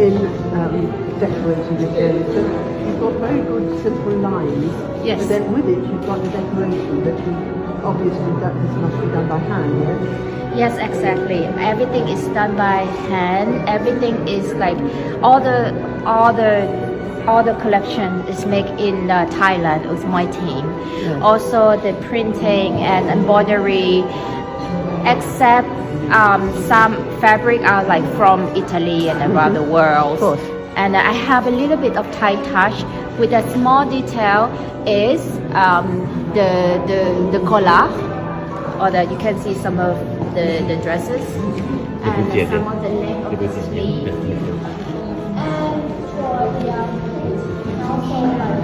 in decorating again. So you've got very good simple lines. Yes. But then with it you've got the decoration that you obviously that this must be done by hand, yes? Yes, exactly. Everything is done by hand. Everything is like all the collection is made in Thailand with my team. Yes. Also the printing and embroidery, except some fabric are like from Italy and around the world. Of course. And I have a little bit of Thai touch with a small detail is the collar, or that you can see some of the dresses and some of the length of the sleeve. And for the also like